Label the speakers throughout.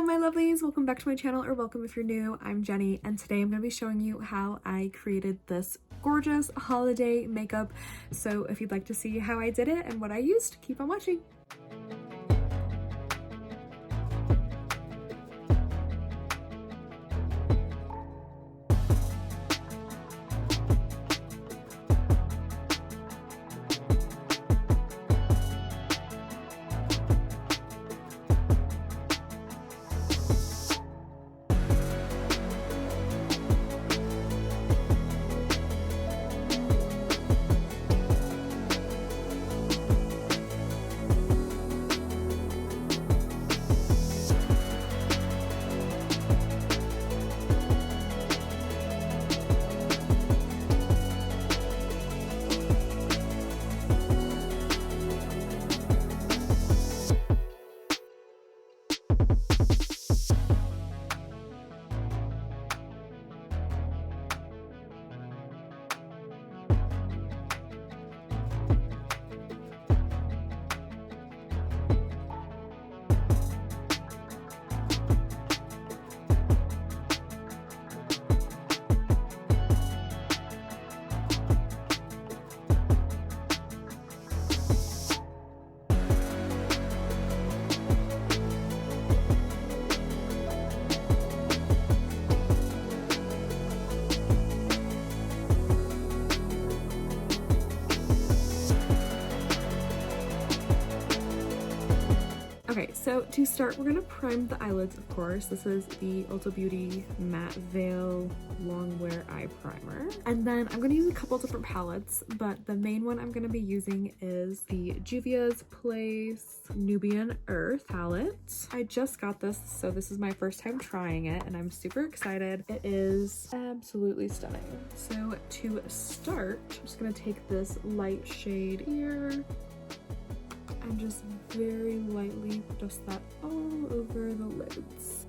Speaker 1: Hello my lovelies, welcome back to my channel, or welcome if you're new. I'm Jenny and today I'm going to be showing you how I created this gorgeous holiday makeup. So if you'd like to see how I did it and what I used, keep on watching. Okay, so to start, we're gonna prime the eyelids, of course. This is the Ulta Beauty Matte Veil Longwear Eye Primer. And then I'm gonna use a couple different palettes, but the main one I'm gonna be using is the Juvia's Place Nubian Earth palette. I just got this, so this is my first time trying it, and I'm super excited. It is absolutely stunning. So to start, I'm just gonna take this light shade here and just very lightly dust that all over the lids.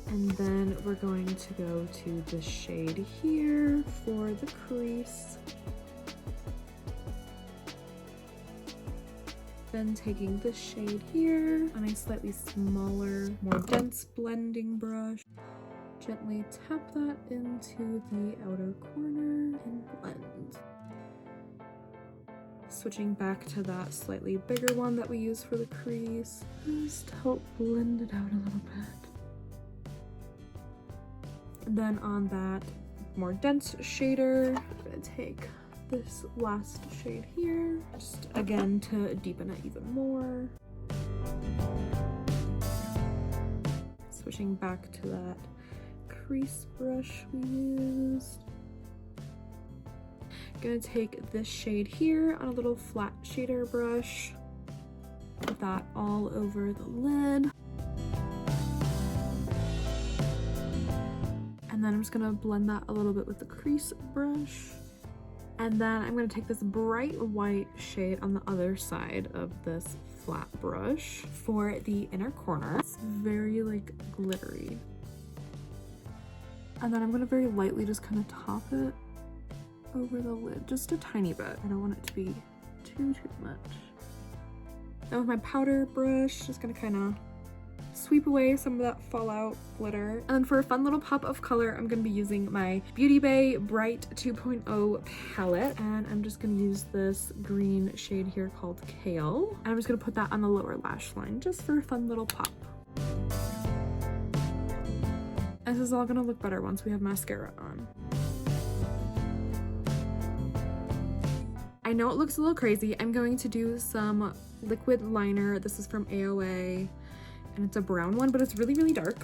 Speaker 1: And then we're going to go to the shade here for the crease. Then taking the shade here on a slightly smaller, more dense blending brush, gently tap that into the outer corner and blend. Switching back to that slightly bigger one that we use for the crease, just to help blend it out a little bit. And then on that more dense shader, I'm gonna take this last shade here, just again to deepen it even more. Switching back to that crease brush we used. Gonna take this shade here on a little flat shader brush, put that all over the lid, and then I'm just gonna blend that a little bit with the crease brush. And then I'm gonna take this bright white shade on the other side of this flat brush for the inner corner. It's very like glittery. And then I'm gonna very lightly just kind of top it over the lid, just a tiny bit. I don't want it to be too much. Now with my powder brush, just gonna kind of sweep away some of that fallout glitter. And then for a fun little pop of color, I'm gonna be using my Beauty Bay Bright 2.0 palette, and I'm just gonna use this green shade here called Kale, and I'm just gonna put that on the lower lash line just for a fun little pop. And this is all gonna look better once we have mascara on. I know it looks a little crazy. I'm going to do some liquid liner. This is from AOA, and it's a brown one, but it's really, really dark.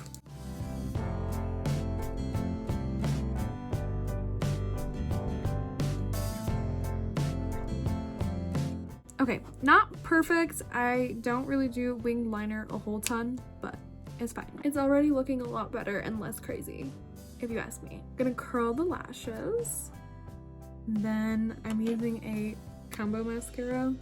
Speaker 1: Okay, not perfect. I don't really do winged liner a whole ton, but it's fine. It's already looking a lot better and less crazy, if you ask me. I'm gonna curl the lashes. Then I'm using a combo mascara,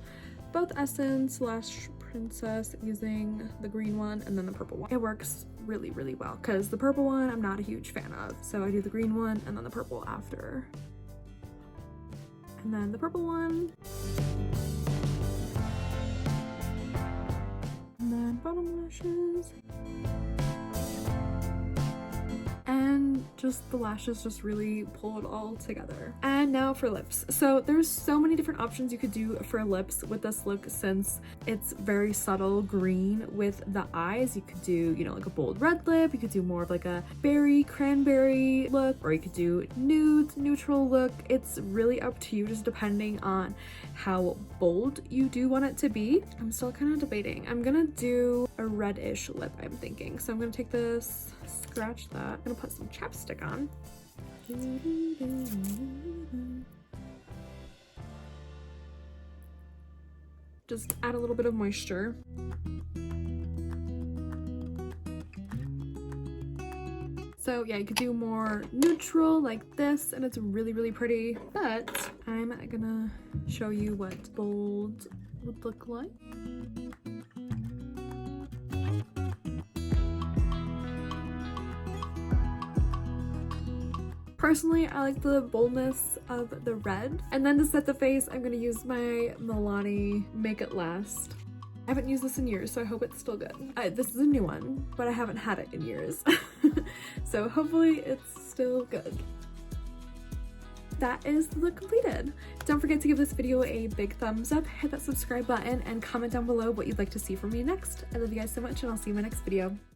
Speaker 1: both Essence / Princess, using the green one and then the purple one. It works really, really well because the purple one I'm not a huge fan of, so I do the green one and then the purple after. And then the purple one. And then bottom lashes. And just the lashes just really pull it all together. And now for lips. So there's so many different options you could do for lips with this look, since it's very subtle green with the eyes. You could do, you know, like a bold red lip, you could do more of like a berry cranberry look, or you could do nude neutral look. It's really up to you, just depending on how bold you do want it to be. I'm still kind of debating. I'm gonna do a reddish lip, I'm thinking. So I'm gonna take this, scratch that. I'm gonna put some chapstick on. Just add a little bit of moisture. So yeah, you could do more neutral like this, and it's really, really pretty. But I'm gonna show you what bold would look like. Personally, I like the boldness of the red. And then to set the face, I'm gonna use my Milani Make It Last. I haven't used this in years, so I hope it's still good. This is a new one, but I haven't had it in years. So hopefully it's still good. That is the look completed. Don't forget to give this video a big thumbs up, hit that subscribe button, and comment down below what you'd like to see from me next. I love you guys so much, and I'll see you in my next video.